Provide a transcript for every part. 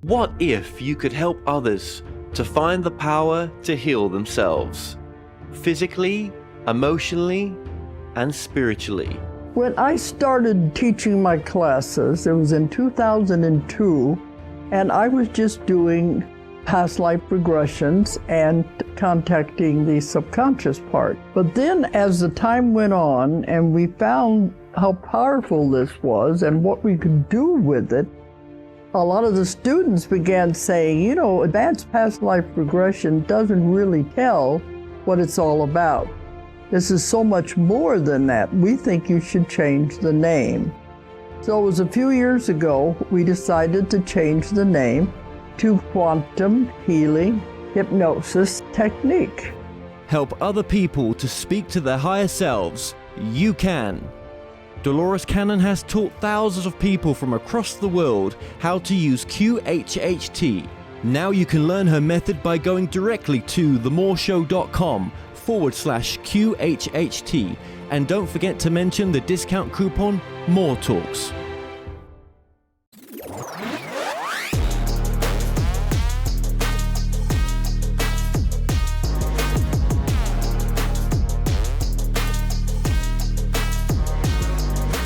What if you could help others to find the power to heal themselves, physically, emotionally, and spiritually? When I started teaching my classes, it was in 2002, and I was just doing past life regressions and contacting the subconscious part. But then as the time went on and we found how powerful this was and what we could do with it, a lot of the students began saying, you know, advanced past life regression doesn't really tell what it's all about. This is so much more than that. We think you should change the name. So it was a few years ago, we decided to change the name to Quantum Healing Hypnosis Technique. Help other people to speak to their higher selves. You can. Dolores Cannon has taught thousands of people from across the world how to use QHHT. Now you can learn her method by going directly to themoreshow.com/QHHT, and don't forget to mention the discount coupon MORETALKS.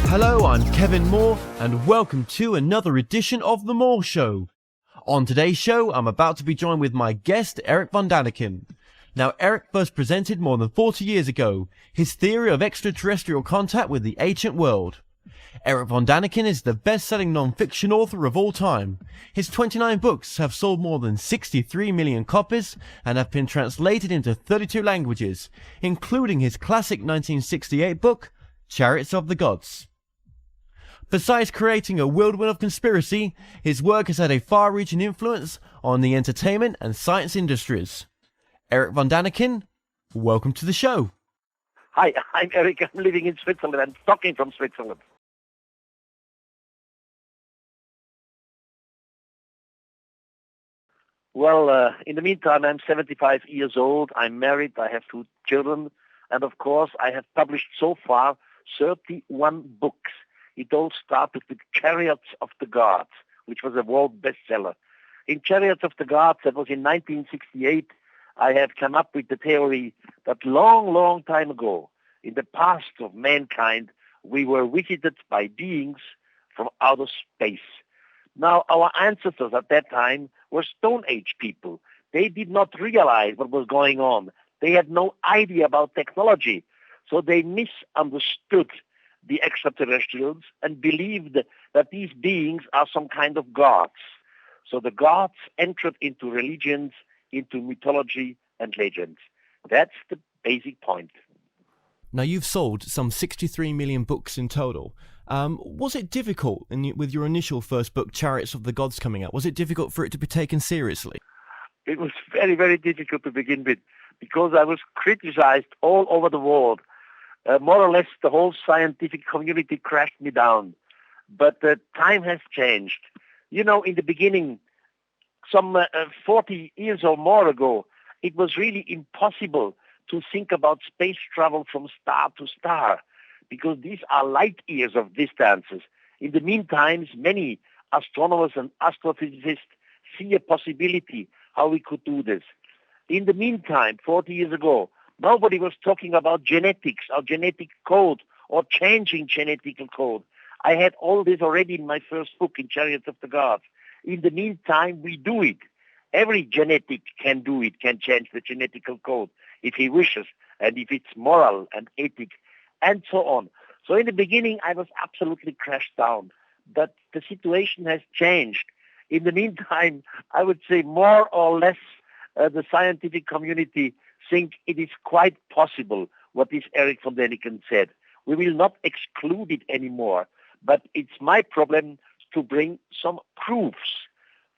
Hello, I'm Kevin Moore, and welcome to another edition of The Moore Show. On today's show, I'm about to be joined with my guest, Erich von Däniken. Now, Erich first presented more than 40 years ago his theory of extraterrestrial contact with the ancient world. Erich von Däniken is the best-selling non-fiction author of all time. His 29 books have sold more than 63 million copies and have been translated into 32 languages, including his classic 1968 book, Chariots of the Gods. Besides creating a whirlwind of conspiracy, his work has had a far-reaching influence on the entertainment and science industries. Erich von Däniken, welcome to the show. Hi, I'm Erich. I'm living in Switzerland. I'm talking from Switzerland. Well, in the meantime, I'm 75 years old. I'm married. I have 2 children. And of course, I have published so far 31 books. It all started with Chariots of the Gods, which was a world bestseller. In Chariots of the Gods, that was in 1968, I have come up with the theory that long time ago, in the past of mankind, we were visited by beings from outer space. Now, our ancestors at that time were Stone Age people. They did not realize what was going on. They had no idea about technology, so they misunderstood the extraterrestrials and believed that these beings are some kind of gods. So the gods entered into religions, into mythology and legends. That's the basic point. Now, you've sold some 63 million books in total. Was it difficult with your initial first book, Chariots of the Gods, coming out? Was it difficult for it to be taken seriously? It was very, very difficult to begin with because I was criticized all over the world. More or less, the whole scientific community crashed me down. But time has changed. You know, in the beginning, some 40 years or more ago, it was really impossible to think about space travel from star to star because these are light years of distances. In the meantime, many astronomers and astrophysicists see a possibility how we could do this. In the meantime, 40 years ago, nobody was talking about genetics or genetic code or changing genetic code. I had all this already in my first book, in Chariots of the Gods. In the meantime, we do it. Every genetic can do it, can change the genetic code if he wishes, and if it's moral and ethic, and so on. So in the beginning, I was absolutely crashed down. But the situation has changed. In the meantime, I would say more or less the scientific community think it is quite possible what this Erich von Däniken said. We will not exclude it anymore, but it's my problem to bring some proofs.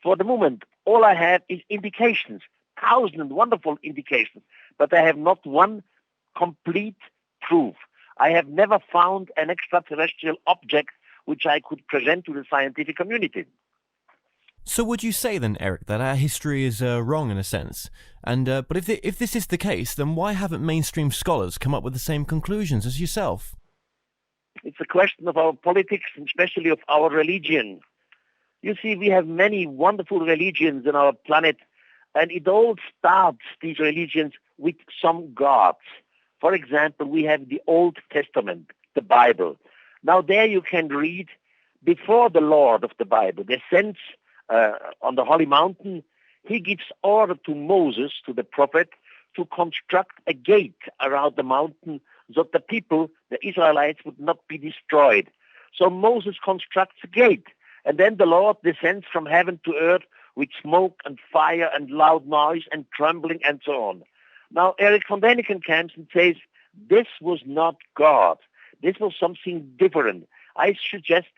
For the moment, all I have is indications, 1,000 wonderful indications, but I have not one complete proof. I have never found an extraterrestrial object which I could present to the scientific community. So would you say then, Erich, that our history is wrong in a sense? And but if this is the case, then why haven't mainstream scholars come up with the same conclusions as yourself? It's a question of our politics, and especially of our religion. You see, we have many wonderful religions on our planet, and it all starts, these religions, with some gods. For example, we have the Old Testament, the Bible. Now there you can read, before the Lord of the Bible descends on the Holy Mountain, he gives order to Moses, to the prophet, to construct a gate around the mountain so that the people, the Israelites, would not be destroyed. So Moses constructs a gate, and then the Lord descends from heaven to earth with smoke and fire and loud noise and trembling and so on. Now Erich von Däniken comes and says, this was not God. This was something different. I suggest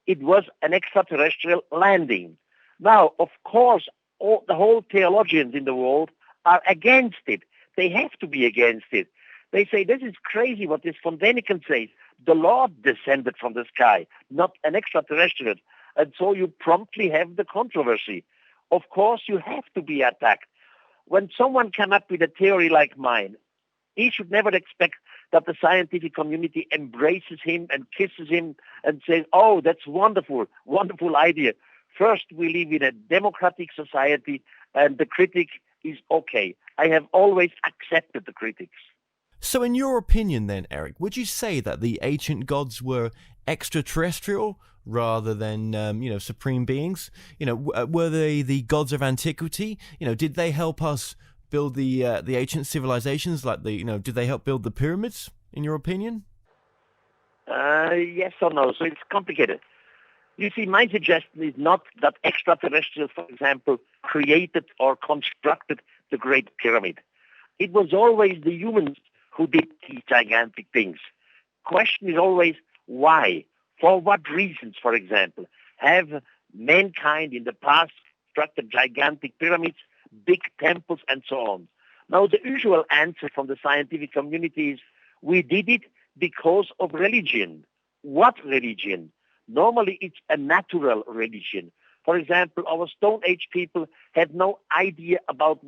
it was an extraterrestrial landing. Now, of course, the whole theologians in the world are against it. They have to be against it. They say, this is crazy what this von Däniken says. The Lord descended from the sky, not an extraterrestrial. And so you promptly have the controversy. Of course, you have to be attacked. When someone comes up with a theory like mine, he should never expect that the scientific community embraces him and kisses him and says, oh, that's wonderful, wonderful idea. First, we live in a democratic society, and the critic is okay. I have always accepted the critics. So in your opinion then, Erich, would you say that the ancient gods were extraterrestrial rather than, supreme beings? Were they the gods of antiquity? Did they help us build the ancient civilizations? Did they help build the pyramids, in your opinion? Yes or no. So it's complicated. You see, my suggestion is not that extraterrestrials, for example, created or constructed the Great Pyramid. It was always the humans who did these gigantic things. Question is always why? For what reasons, for example, have mankind in the past constructed gigantic pyramids, big temples, and so on? Now, the usual answer from the scientific community is we did it because of religion. What religion? Normally, it's a natural religion. For example, our Stone Age people had no idea about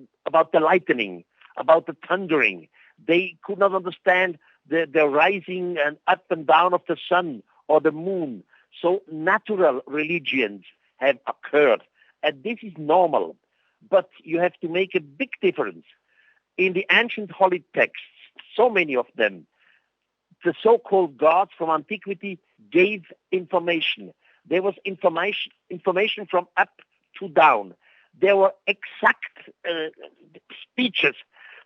the lightning, about the thundering. They could not understand the rising and up and down of the sun or the moon. So natural religions have occurred, and this is normal. But you have to make a big difference. In the ancient holy texts, so many of them, the so-called gods from antiquity gave information. There was information from up to down. There were exact speeches.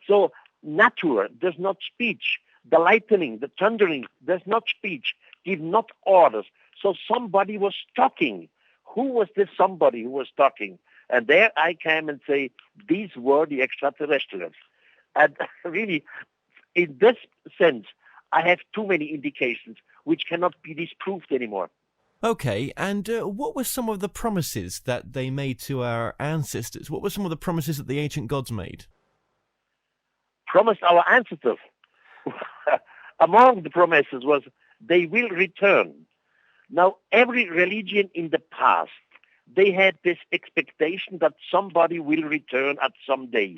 So nature does not speech. The lightning, the thundering does not speech, give not orders. So somebody was talking. Who was this somebody who was talking? And there I came and say, these were the extraterrestrials. And really, in this sense, I have too many indications which cannot be disproved anymore. Okay, and what were some of the promises that they made to our ancestors? What were some of the promises that the ancient gods made? Promised our ancestors. Among the promises was they will return. Now, every religion in the past, they had this expectation that somebody will return at some day.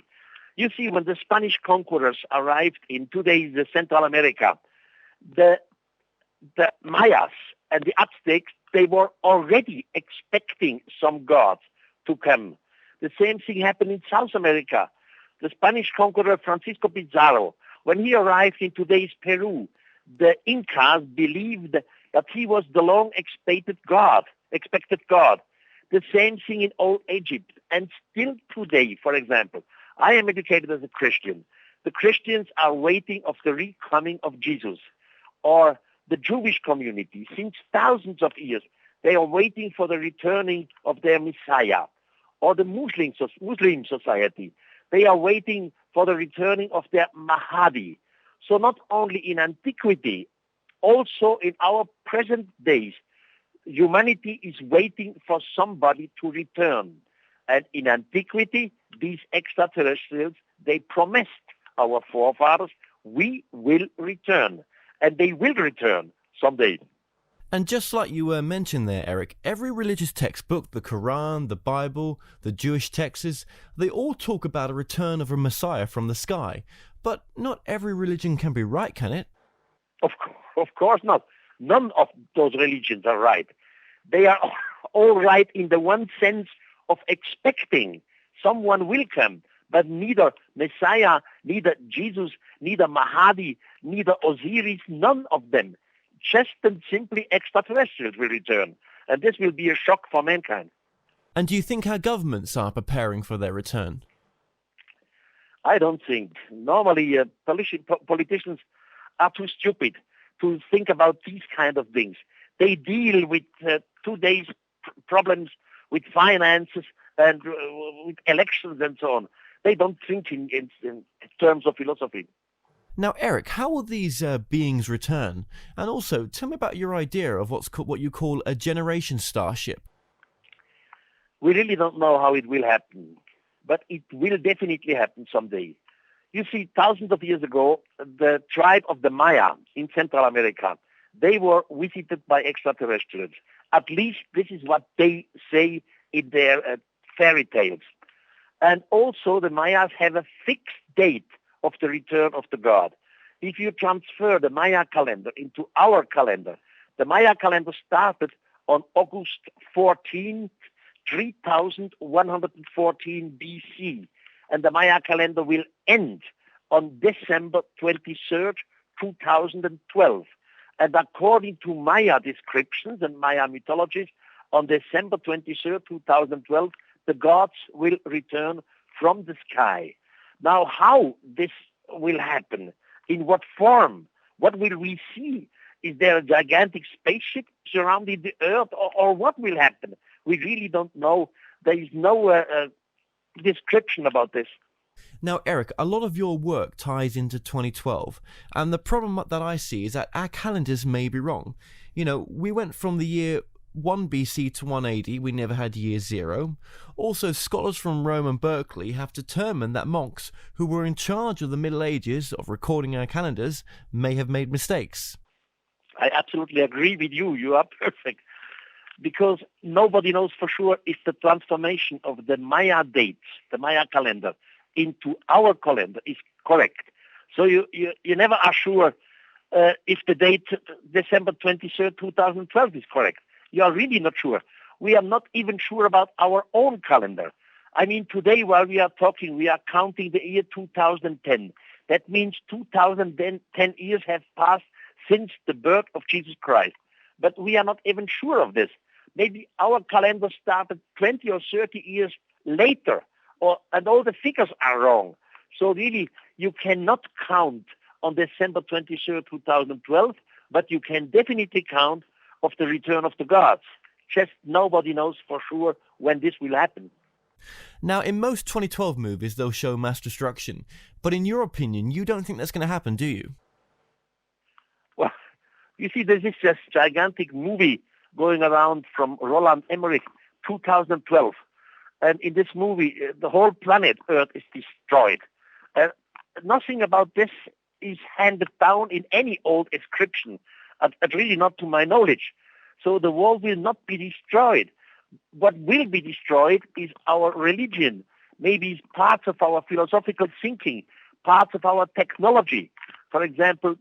You see, when the Spanish conquerors arrived in today's Central America, the Mayas and the Aztecs, they were already expecting some gods to come. The same thing happened in South America. The Spanish conqueror Francisco Pizarro, when he arrived in today's Peru, the Incas believed that he was the long-expected God. The same thing in old Egypt. And still today, for example, I am educated as a Christian. The Christians are waiting of the recoming of Jesus. Or the Jewish community, since thousands of years, they are waiting for the returning of their Messiah. Or the Muslim society, they are waiting for the returning of their Mahdi. So not only in antiquity, also in our present days, humanity is waiting for somebody to return. And in antiquity, these extraterrestrials, they promised our forefathers, we will return. And they will return someday. And just like you mentioned there, Erich, every religious textbook, the Quran, the Bible, the Jewish texts, they all talk about a return of a Messiah from the sky. But not every religion can be right, can it? Of course not. None of those religions are right. They are all right in the one sense of expecting someone will come, but neither Messiah, neither Jesus, neither Mahdi, neither Osiris, none of them, just and simply extraterrestrials will return. And this will be a shock for mankind. And do you think our governments are preparing for their return? I don't think. Normally, politicians are too stupid to think about these kind of things. They deal with today's problems with finances and with elections and so on. They don't think in terms of philosophy. Now, Erich, how will these beings return? And also, tell me about your idea of what you call a generation starship. We really don't know how it will happen, but it will definitely happen someday. You see, thousands of years ago, the tribe of the Maya in Central America, they were visited by extraterrestrials. At least this is what they say in their fairy tales. And also the Mayas have a fixed date of the return of the god. If you transfer the Maya calendar into our calendar, the Maya calendar started on August 14th, 3114 BC, and the Maya calendar will end on December 23rd, 2012. And according to Maya descriptions and Maya mythologies, on December 23rd, 2012, the gods will return from the sky. Now, how this will happen? In what form? What will we see? Is there a gigantic spaceship surrounding the Earth, or what will happen? We really don't know. There is no description about this. Now, Erich, a lot of your work ties into 2012, and the problem that I see is that our calendars may be wrong. You know, we went from the year 1 BC to 180, we never had year 0. Also, scholars from Rome and Berkeley have determined that monks who were in charge of the Middle Ages of recording our calendars may have made mistakes. I absolutely agree with you. You are perfect. Because nobody knows for sure if the transformation of the Maya dates, the Maya calendar, into our calendar is correct. So you never are sure if the date December 23rd, 2012 is correct. You are really not sure. We are not even sure about our own calendar. I mean, today while we are talking, we are counting the year 2010. That means 2010 years have passed since the birth of Jesus Christ. But we are not even sure of this. Maybe our calendar started 20 or 30 years later, and all the figures are wrong. So really, you cannot count on December 23rd, 2012, but you can definitely count of the return of the gods. Just nobody knows for sure when this will happen. Now, in most 2012 movies, they'll show mass destruction. But in your opinion, you don't think that's going to happen, do you? Well, you see, there's this just gigantic movie going around from Roland Emmerich, 2012. And in this movie, the whole planet Earth is destroyed. Nothing about this is handed down in any old inscription, at really not to my knowledge. So the world will not be destroyed. What will be destroyed is our religion, maybe parts of our philosophical thinking, parts of our technology. For example,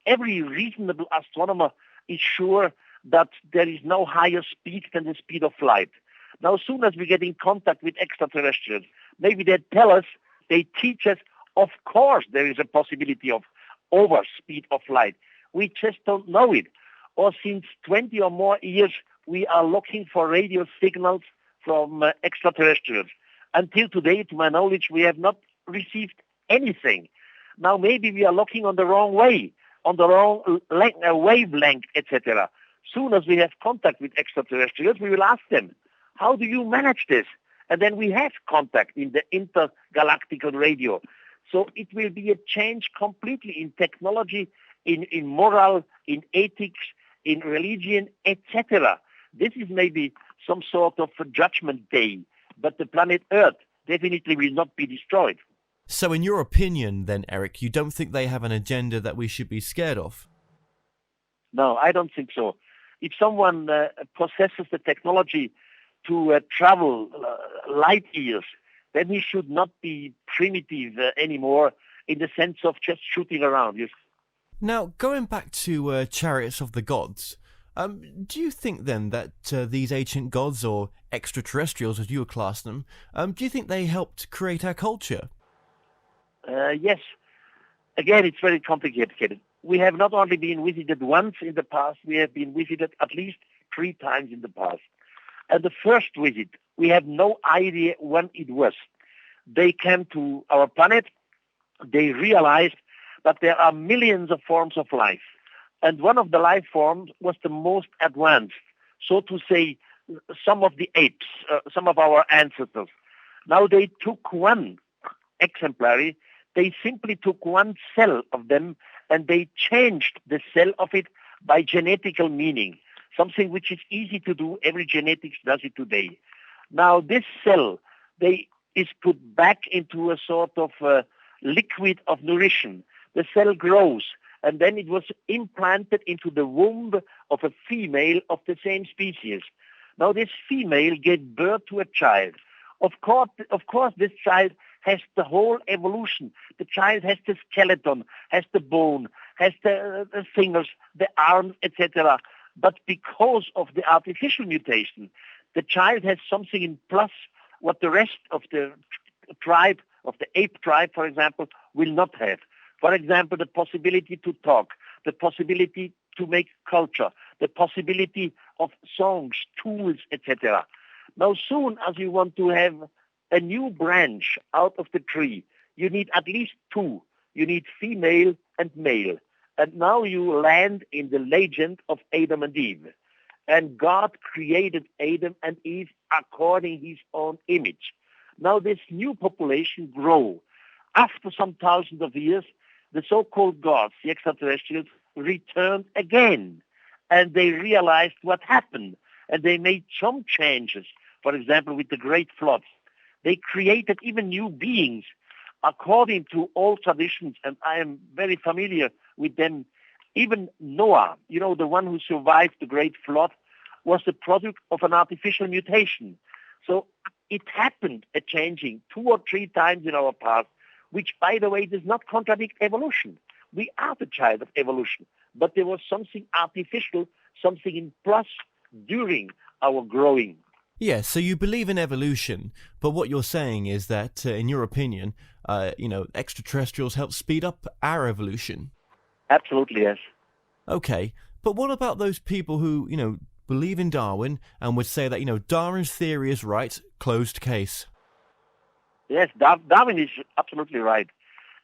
every reasonable astronomer is sure that there is no higher speed than the speed of light. Now, as soon as we get in contact with extraterrestrials, maybe they tell us, they teach us, of course there is a possibility of over speed of light. We just don't know it. Or since 20 or more years, we are looking for radio signals from extraterrestrials. Until today, to my knowledge, we have not received anything. Now, maybe we are looking on the wrong way, on the wrong wavelength, etc. Soon as we have contact with extraterrestrials, we will ask them, how do you manage this? And then we have contact in the intergalactical radio. So it will be a change completely in technology, in moral, in ethics, in religion, etc. This is maybe some sort of a judgment day, but the planet Earth definitely will not be destroyed. So in your opinion then, Erich, you don't think they have an agenda that we should be scared of? No, I don't think so. If someone possesses the technology to travel light years, then he should not be primitive anymore in the sense of just shooting around. Now, going back to Chariots of the Gods, Do you think then that these ancient gods, or extraterrestrials as you would class them, do you think they helped create our culture? Yes. Again, it's very complicated. We have not only been visited once in the past, we have been visited at least 3 times in the past. And the first visit, we have no idea when it was. They came to our planet. They realized that there are millions of forms of life. And one of the life forms was the most advanced, so to say, some of the apes, some of our ancestors. Now they took one exemplary, they simply took one cell of them and they changed the cell of it by genetical meaning, something which is easy to do. Every genetics does it today. Now this cell, is put back into a sort of liquid of nourishment. The cell grows, and then it was implanted into the womb of a female of the same species. Now this female gave birth to a child. Of course, this child has the whole evolution. The child has the skeleton, has the bone, has the fingers, the arms, etc. But because of the artificial mutation, the child has something in plus what the rest of the tribe, of the ape tribe, for example, will not have. For example, the possibility to talk, the possibility to make culture, the possibility of songs, tools, etc. Now, soon as you want to have a new branch out of the tree, you need at least 2. You need female and male. And now you land in the legend of Adam and Eve. And God created Adam and Eve according to his own image. Now this new population grow. After some thousands of years, the so-called gods, the extraterrestrials, returned again. And they realized what happened. And they made some changes. For example, with the great flood. They created even new beings according to all traditions. And I am very familiar with them. Even Noah, the one who survived the great flood, was the product of an artificial mutation. So it happened, a changing 2 or 3 times in our past, which, by the way, does not contradict evolution. We are the child of evolution, but there was something artificial, something in plus during our growing. Yeah, so you believe in evolution, but what you're saying is that, in your opinion, extraterrestrials help speed up our evolution. Absolutely, yes. Okay, but what about those people who, believe in Darwin and would say that, Darwin's theory is right, closed case? Yes, Darwin is absolutely right,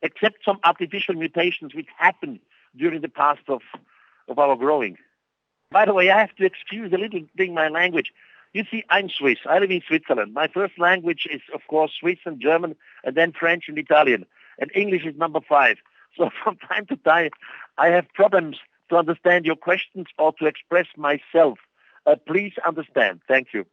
except some artificial mutations which happened during the past of our growing. By the way, I have to excuse a little thing, my language. You see, I'm Swiss. I live in Switzerland. My first language is, of course, Swiss and German, and then French and Italian. And English is number 5. So from time to time, I have problems to understand your questions or to express myself. Please understand. Thank you.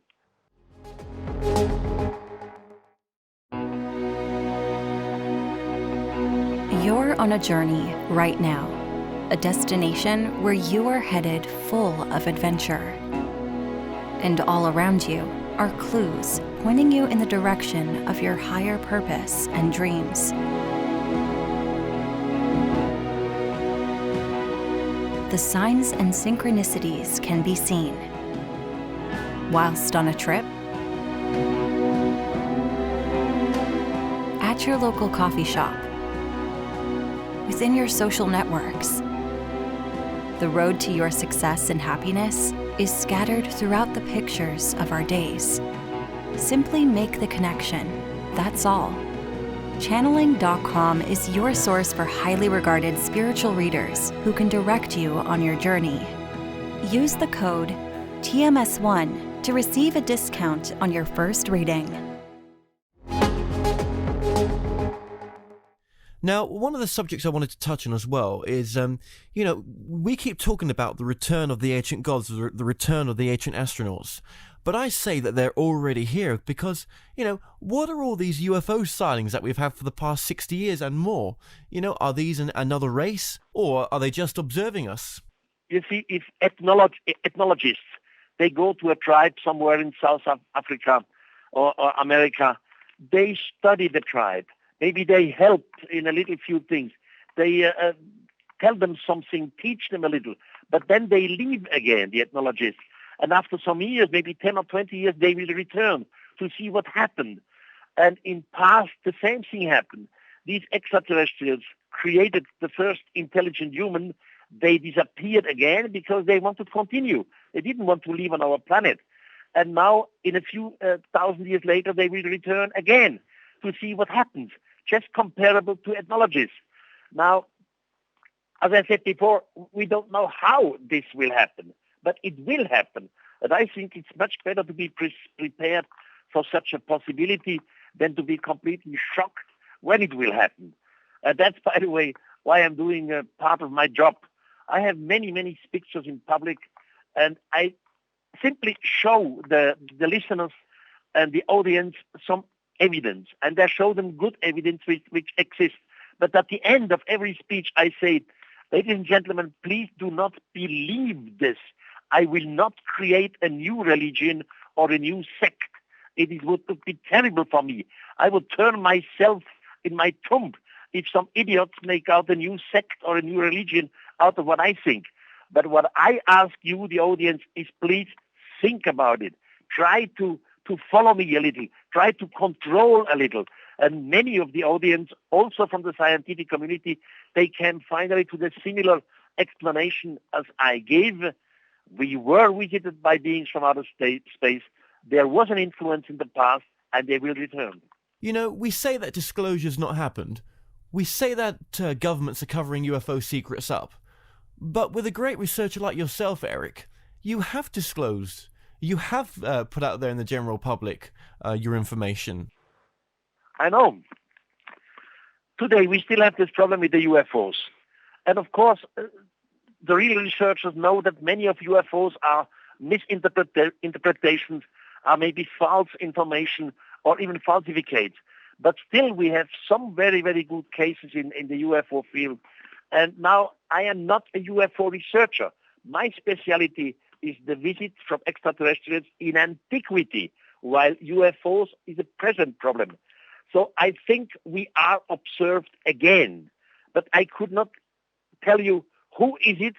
You're on a journey right now, a destination where you are headed full of adventure. And all around you are clues pointing you in the direction of your higher purpose and dreams. The signs and synchronicities can be seen. Whilst on a trip, at your local coffee shop, within your social networks. The road to your success and happiness is scattered throughout the pictures of our days. Simply make the connection, that's all. ChannelingDomcom is your source for highly regarded spiritual readers who can direct you on your journey. Use the code TMS1 to receive a discount on your first reading. Now, one of the subjects I wanted to touch on as well is, we keep talking about the return of the ancient gods, the return of the ancient astronauts. But I say that they're already here because, what are all these UFO sightings that we've had for the past 60 years and more? Are these another race, or are they just observing us? You see, if ethnologists, they go to a tribe somewhere in South Africa or America, they study the tribe. Maybe they help in a little few things. They tell them something, teach them a little. but then they leave again, the ethnologists. And after some years, maybe 10 or 20 years, they will return to see what happened. And in past, the same thing happened. These extraterrestrials created the first intelligent human. They disappeared again because they wanted to continue. They didn't want to live on our planet. And now, in a few thousand years later, they will return again to see what happens, just comparable to ethnologists. Now, as I said before, we don't know how this will happen, but it will happen. And I think it's much better to be prepared for such a possibility than to be completely shocked when it will happen. That's, by the way, why I'm doing part of my job. I have many, many pictures in public, and I simply show the listeners and the audience some evidence, and I show them good evidence which exists. But at the end of every speech, I say, ladies and gentlemen, please do not believe this. I will not create a new religion or a new sect. It would be terrible for me. I would turn myself in my tomb if some idiots make out a new sect or a new religion out of what I think. But what I ask you, the audience, is please think about it. Try to follow me a little. Try to control a little. And many of the audience, also from the scientific community, they came finally to the similar explanation as I gave. We were visited by beings from outer space. There was an influence in the past, and they will return. You know, we say that disclosure's not happened. We say that governments are covering UFO secrets up. But with a great researcher like yourself, Erich, you have disclosed, you have put out there in the general public your information. I know. Today we still have this problem with the UFOs. And of course, the real researchers know that many of UFOs are misinterpretations, are maybe false information or even falsificates. But still we have some very, very good cases in the UFO field. And now I am not a UFO researcher. My specialty is the visit from extraterrestrials in antiquity, while UFOs is a present problem. So I think we are observed again. But I could not tell you who is it,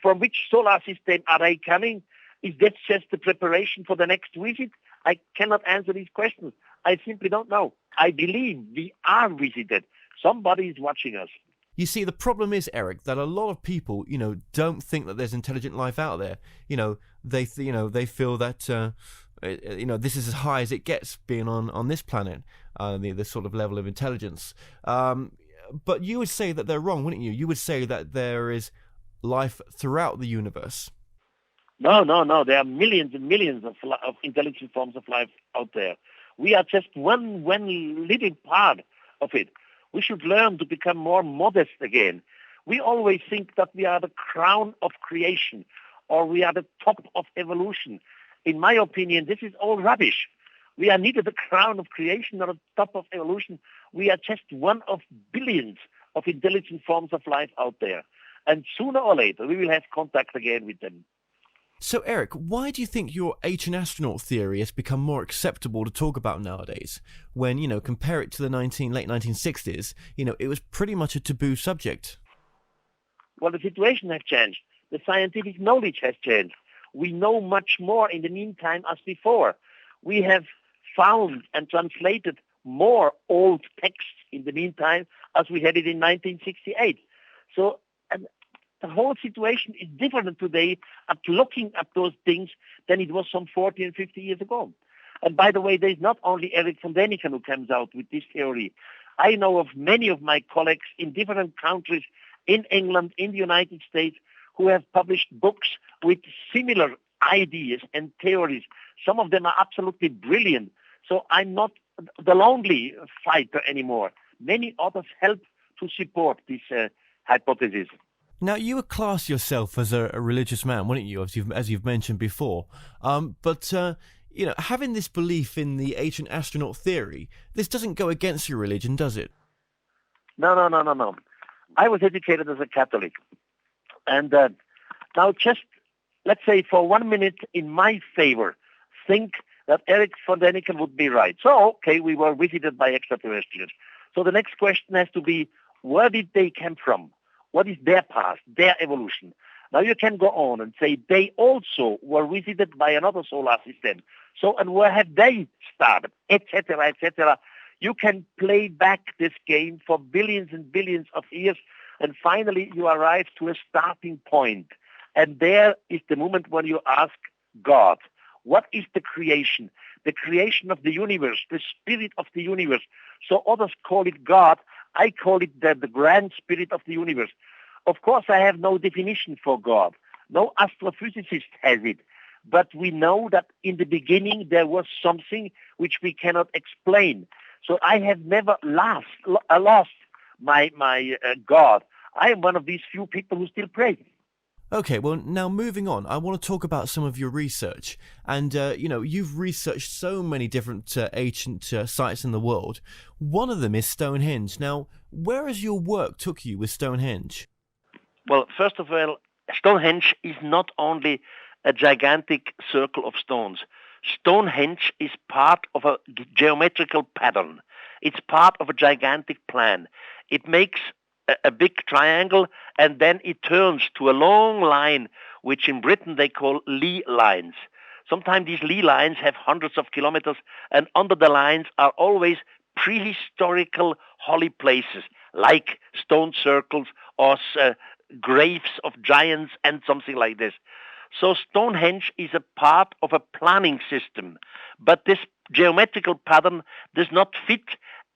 from which solar system are they coming. Is that just the preparation for the next visit? I cannot answer these questions. I simply don't know. I believe we are visited. Somebody is watching us. You see, the problem is, Erich, that a lot of people, don't think that there's intelligent life out there. They feel that, this is as high as it gets being on this planet, this sort of level of intelligence. But you would say that they're wrong, wouldn't you? You would say that there is life throughout the universe. No. There are millions and millions of intelligent forms of life out there. We are just one little part of it. We should learn to become more modest again. We always think that we are the crown of creation or we are the top of evolution. In my opinion, this is all rubbish. We are neither the crown of creation nor the top of evolution. We are just one of billions of intelligent forms of life out there. And sooner or later, we will have contact again with them. So, Erich, why do you think your ancient astronaut theory has become more acceptable to talk about nowadays? When, compare it to the late 1960s, it was pretty much a taboo subject. Well, the situation has changed. The scientific knowledge has changed. We know much more in the meantime as before. We have found and translated more old texts in the meantime as we had it in 1968. So, the whole situation is different today at looking at those things than it was some 40 and 50 years ago. And by the way, there's not only Erich von Däniken who comes out with this theory. I know of many of my colleagues in different countries, in England, in the United States, who have published books with similar ideas and theories. Some of them are absolutely brilliant. So I'm not the lonely fighter anymore. Many others help to support this hypothesis. Now, you would class yourself as a religious man, wouldn't you, as you've mentioned before? But having this belief in the ancient astronaut theory, this doesn't go against your religion, does it? No. I was educated as a Catholic. And now just, let's say for 1 minute in my favor, think that Erich von Däniken would be right. So, okay, we were visited by extraterrestrials. So the next question has to be, where did they come from? What is their past, their evolution? Now you can go on and say they also were visited by another solar system. So, and where have they started, etc., etc. You can play back this game for billions and billions of years, and finally you arrive to a starting point. And there is the moment when you ask God, what is the creation? The creation of the universe, the spirit of the universe. So others call it God. I call it the grand spirit of the universe. Of course, I have no definition for God. No astrophysicist has it. But we know that in the beginning there was something which we cannot explain. So I have never lost my God. I am one of these few people who still pray. Okay, well, now moving on, I want to talk about some of your research. And, you've researched so many different ancient sites in the world. One of them is Stonehenge. Now, where has your work took you with Stonehenge? Well, first of all, Stonehenge is not only a gigantic circle of stones. Stonehenge is part of a geometrical pattern. It's part of a gigantic plan. It makes a big triangle, and then it turns to a long line, which in Britain they call Lee lines. Sometimes these Lee lines have hundreds of kilometers, and under the lines are always prehistorical holy places, like stone circles or graves of giants and something like this. So Stonehenge is a part of a planning system, but this geometrical pattern does not fit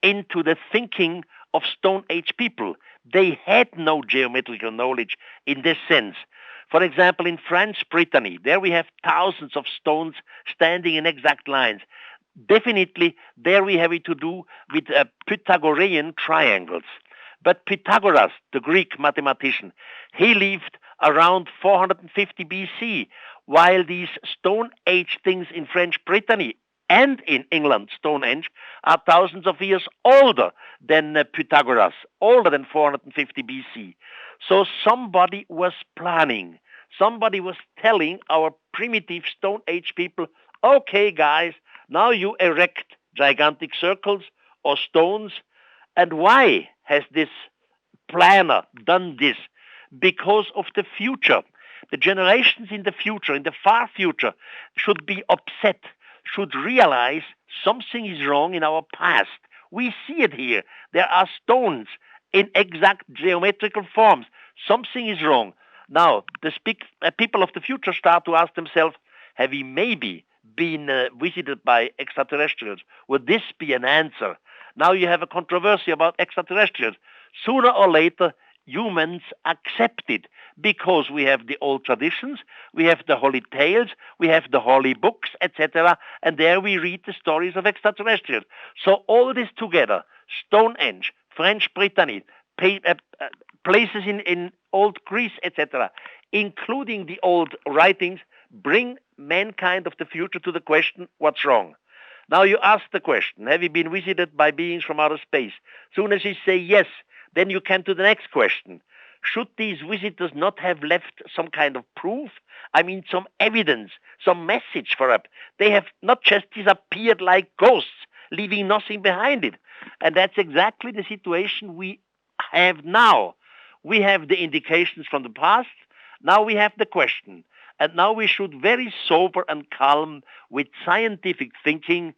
into the thinking of Stone Age people. They had no geometrical knowledge in this sense. For example, in French Brittany, there we have thousands of stones standing in exact lines. Definitely, there we have it to do with Pythagorean triangles. But Pythagoras, the Greek mathematician, he lived around 450 BC, while these Stone Age things in French Brittany and in England, Stonehenge, are thousands of years older than Pythagoras, older than 450 BC. So somebody was planning. Somebody was telling our primitive Stone Age people, okay, guys, now you erect gigantic circles or stones. And why has this planner done this? Because of the future. The generations in the future, in the far future, should be upset, should realize something is wrong in our past. We see it here. There are stones in exact geometrical forms. Something is wrong. Now, the people of the future start to ask themselves, have we maybe been visited by extraterrestrials? Would this be an answer? Now you have a controversy about extraterrestrials. Sooner or later, humans accept it because we have the old traditions, we have the holy tales, we have the holy books, etc. And there we read the stories of extraterrestrials. So all this together, Stonehenge, French Brittany, places in old Greece, etc., including the old writings, bring mankind of the future to the question, what's wrong? Now you ask the question, have you been visited by beings from outer space? Soon as you say yes, then you come to the next question. Should these visitors not have left some kind of proof? I mean, some evidence, some message for us. They have not just disappeared like ghosts, leaving nothing behind it. And that's exactly the situation we have now. We have the indications from the past. Now we have the question. And now we should very sober and calm with scientific thinking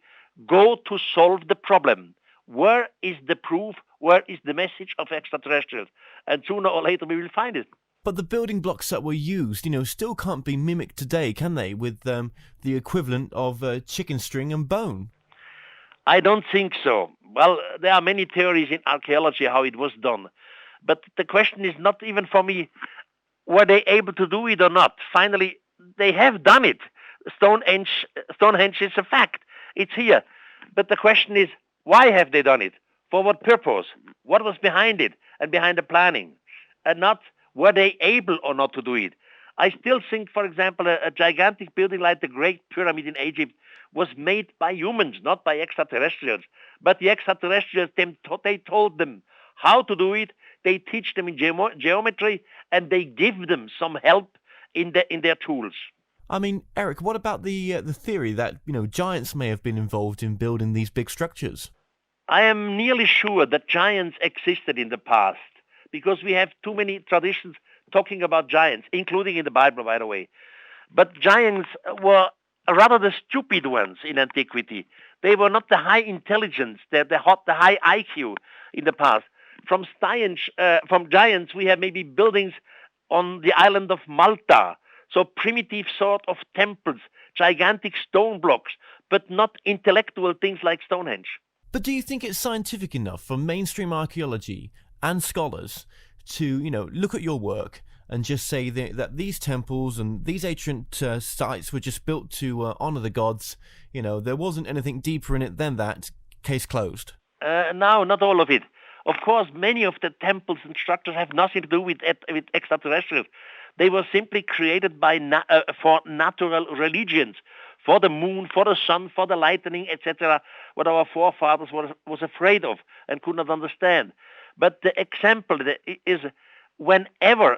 go to solve the problem. Where is the proof? Where is the message of extraterrestrials? And sooner or later we will find it. But the building blocks that were used, still can't be mimicked today, can they? With the equivalent of chicken string and bone. I don't think so. Well, there are many theories in archaeology how it was done. But the question is not even for me, were they able to do it or not? Finally, they have done it. Stonehenge is a fact. It's here. But the question is, why have they done it? For what purpose? What was behind it and behind the planning? And not, were they able or not to do it? I still think, for example, a gigantic building like the Great Pyramid in Egypt was made by humans, not by extraterrestrials. But the extraterrestrials, they told them how to do it. They teach them in geometry, and they give them some help in their tools. I mean, Erich, what about the theory that giants may have been involved in building these big structures? I am nearly sure that giants existed in the past because we have too many traditions talking about giants, including in the Bible, by the way. But giants were rather the stupid ones in antiquity. They were not the high intelligence, the high IQ in the past. From giants, we have maybe buildings on the island of Malta, so primitive sort of temples, gigantic stone blocks, but not intellectual things like Stonehenge. But do you think it's scientific enough for mainstream archaeology and scholars to, look at your work and just say that these temples and these ancient sites were just built to honor the gods? There wasn't anything deeper in it than that. Case closed. No, not all of it. Of course, many of the temples and structures have nothing to do with extraterrestrials. They were simply created for natural religions, for the moon, for the sun, for the lightning, etc., what our forefathers was afraid of and could not understand. But the example is whenever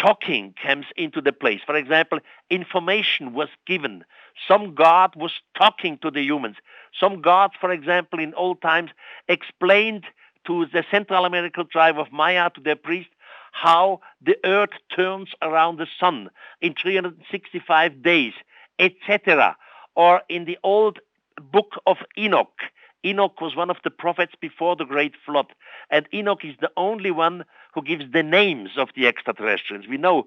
talking comes into the place, for example, information was given. Some god was talking to the humans. Some gods, for example, in old times, explained to the Central American tribe of Maya, to their priest, how the earth turns around the sun in 365 days, etc. Or in the old book of Enoch. Enoch was one of the prophets before the great flood. And Enoch is the only one who gives the names of the extraterrestrials. We know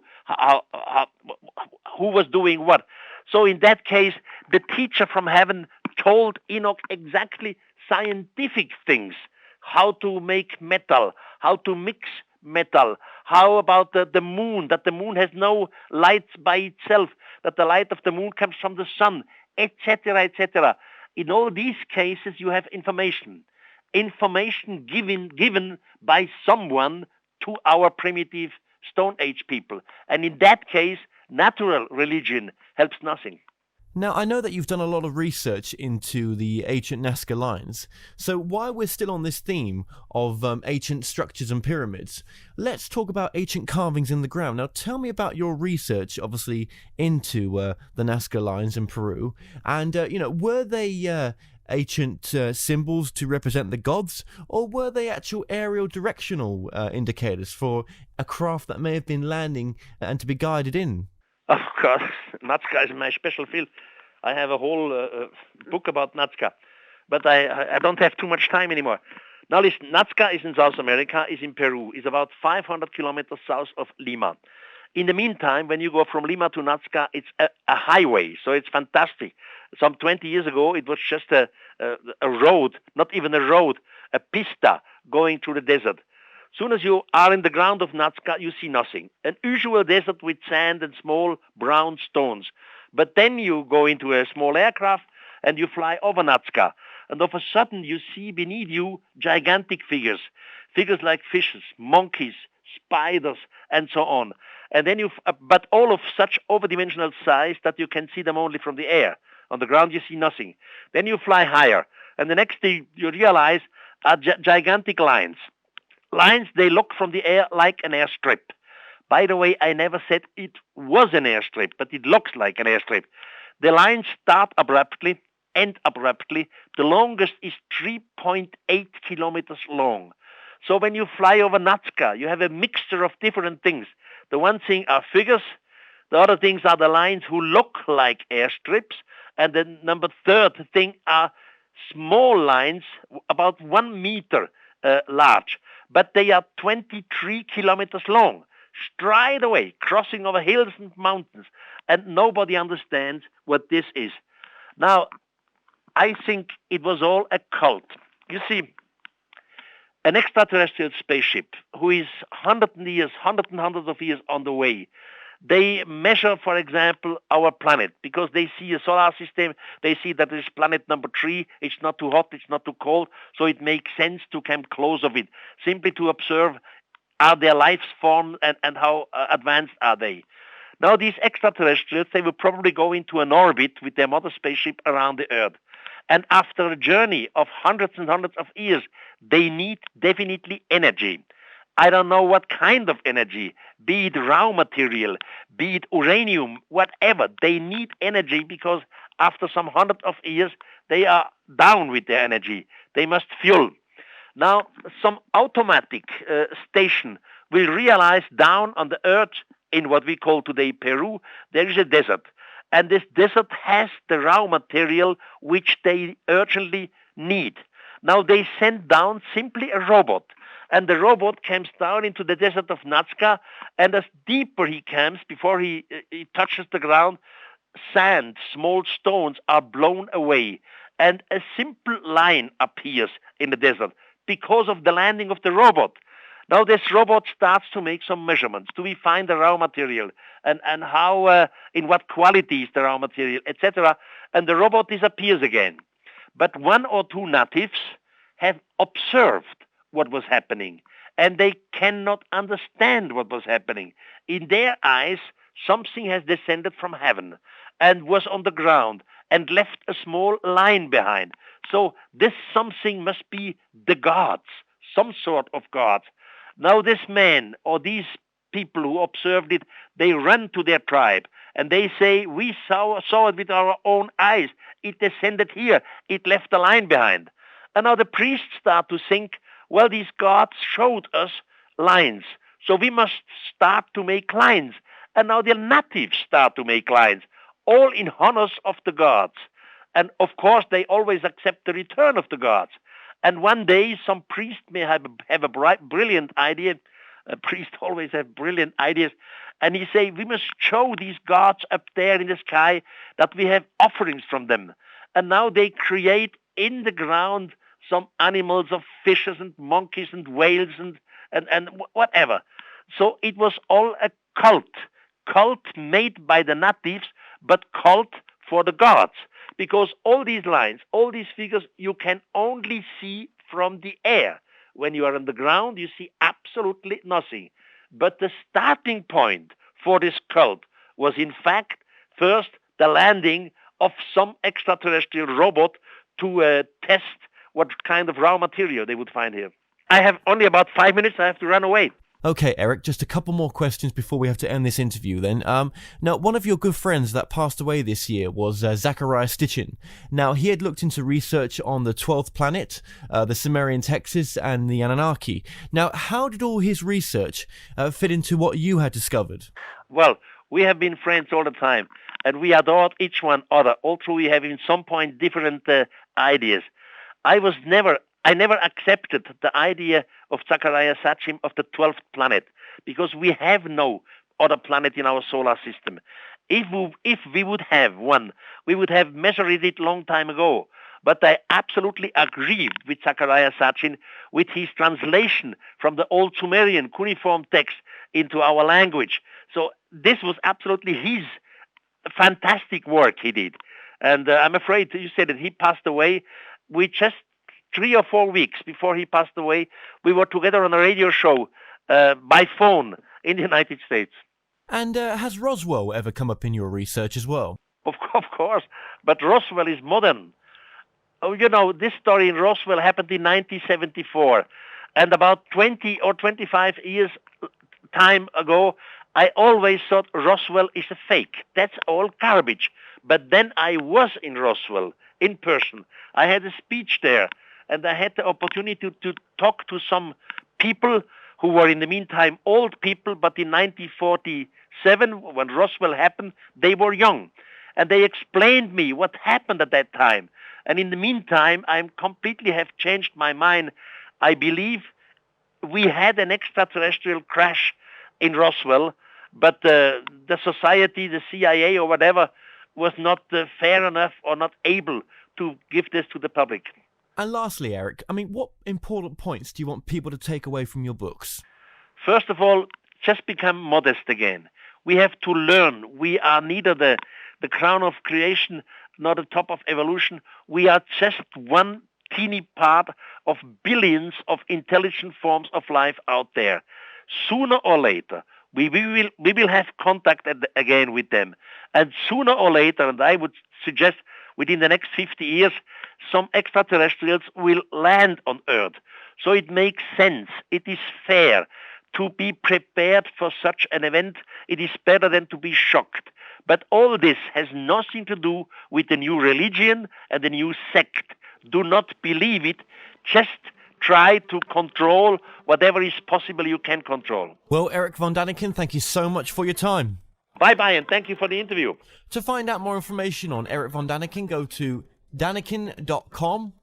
who was doing what. So in that case, the teacher from heaven told Enoch exactly scientific things. How to make metal, how to mix metal, how about the moon, that the moon has no light by itself, that the light of the moon comes from the sun, etc., etc. In all these cases, you have information given by someone to our primitive Stone Age people. And in that case, natural religion helps nothing. Now, I know that you've done a lot of research into the ancient Nazca lines, so while we're still on this theme of ancient structures and pyramids, let's talk about ancient carvings in the ground. Now, tell me about your research, obviously, into the Nazca lines in Peru, and, were they ancient symbols to represent the gods, or were they actual aerial directional indicators for a craft that may have been landing and to be guided in? Of course, Nazca is my special field. I have a whole book about Nazca, but I don't have too much time anymore. Now listen, Nazca is in South America, is in Peru, is about 500 kilometers south of Lima. In the meantime, when you go from Lima to Nazca, it's a highway, so it's fantastic. Some 20 years ago, it was just a road, not even a road, a pista going through the desert. Soon as you are in the ground of Nazca, you see nothing. An usual desert with sand and small brown stones. But then you go into a small aircraft and you fly over Nazca. And of a sudden you see beneath you gigantic figures. Figures like fishes, monkeys, spiders, and so on. And then but all of such overdimensional size that you can see them only from the air. On the ground you see nothing. Then you fly higher. And the next thing you realize are gigantic lines. Lines, they look from the air like an airstrip. By the way, I never said it was an airstrip, but it looks like an airstrip. The lines start abruptly, end abruptly. The longest is 3.8 kilometers long. So when you fly over Nazca, you have a mixture of different things. The one thing are figures. The other things are the lines who look like airstrips. And the third thing are small lines, about 1 meter large. But they are 23 kilometers long, straight away, crossing over hills and mountains, and nobody understands what this is. Now, I think it was all a cult. You see, an extraterrestrial spaceship who is hundreds of years on the way, they measure, for example, our planet, because they see a solar system, they see that this planet number 3, it's not too hot, it's not too cold, so it makes sense to come close of it, simply to observe, are their lives formed and how advanced are they. Now these extraterrestrials, they will probably go into an orbit with their mother spaceship around the Earth. And after a journey of hundreds and hundreds of years, they need definitely energy. I don't know what kind of energy, be it raw material, be it uranium, whatever. They need energy because after some hundreds of years, they are down with their energy. They must fuel. Now, some automatic station will realize down on the earth in what we call today Peru, there is a desert. And this desert has the raw material which they urgently need. Now they send down simply a robot. And the robot comes down into the desert of Nazca, and as deeper he comes, before he touches the ground, sand, small stones are blown away. And a simple line appears in the desert because of the landing of the robot. Now this robot starts to make some measurements. Do we find the raw material? And how, in what quality is the raw material, etc. And the robot disappears again. But one or two natives have observed what was happening, and they cannot understand what was happening. In their eyes, something has descended from heaven and was on the ground and left a small line behind. So this something must be the gods, some sort of gods. Now this man or these people who observed it, they run to their tribe and they say, we saw it with our own eyes. It descended here. It left a line behind. And now the priests start to think, well, these gods showed us lines, so we must start to make lines. And now the natives start to make lines, all in honors of the gods. And of course, they always accept the return of the gods. And one day, some priest may have a brilliant idea. A priest always have brilliant ideas. And he say, we must show these gods up there in the sky that we have offerings from them. And now they create in the ground some animals of fishes and monkeys and whales and whatever. So it was all a cult made by the natives, but cult for the gods. Because all these lines, all these figures, you can only see from the air. When you are on the ground, you see absolutely nothing. But the starting point for this cult was, in fact, first the landing of some extraterrestrial robot to test what kind of raw material they would find here. I have only about 5 minutes. I have to run away. Okay, Erich, just a couple more questions before we have to end this interview then. Now, one of your good friends that passed away this year was Zachariah Stitchin. Now, he had looked into research on the 12th planet, the Sumerian Texas, and the Anunnaki. Now, how did all his research fit into what you had discovered? Well, we have been friends all the time, and we adored each one other, although we have in some point different ideas. I never accepted the idea of Zachariah Sitchin of the 12th planet, because we have no other planet in our solar system. If we would have one, we would have measured it long time ago. But I absolutely agree with Zachariah Sitchin with his translation from the old Sumerian cuneiform text into our language. So this was absolutely his fantastic work he did. And I'm afraid, you said that he passed away. We just 3 or 4 weeks before he passed away, we were together on a radio show by phone in the United States. And has Roswell ever come up in your research as well? Of course, but Roswell is modern. Oh, you know, this story in Roswell happened in 1974, and about 20 or 25 years time ago, I always thought Roswell is a fake. That's all garbage. But then I was in Roswell in person. I had a speech there, and I had the opportunity to talk to some people who were in the meantime old people, but in 1947, when Roswell happened, they were young. And they explained me what happened at that time. And in the meantime, I completely have changed my mind. I believe we had an extraterrestrial crash in Roswell, but the society, the CIA or whatever, was not fair enough or not able to give this to the public. And lastly, Erich, I mean, what important points do you want people to take away from your books? First of all, just become modest again. We have to learn. We are neither the crown of creation nor the top of evolution. We are just one teeny part of billions of intelligent forms of life out there. Sooner or later, we will have contact again with them. And sooner or later, and I would suggest within the next 50 years, some extraterrestrials will land on Earth. So it makes sense. It is fair to be prepared for such an event. It is better than to be shocked. But all this has nothing to do with the new religion and the new sect. Do not believe it. Just try to control whatever is possible you can control. Well, Erich von Däniken, thank you so much for your time. Bye-bye, and thank you for the interview. To find out more information on Erich von Däniken, go to Daniken.com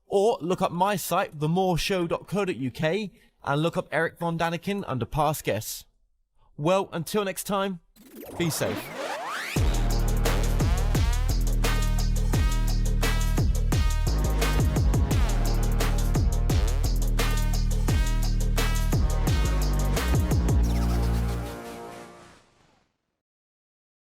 or look up my site, themoreshow.co.uk, and look up Erich von Däniken under past guests. Well, until next time, be safe.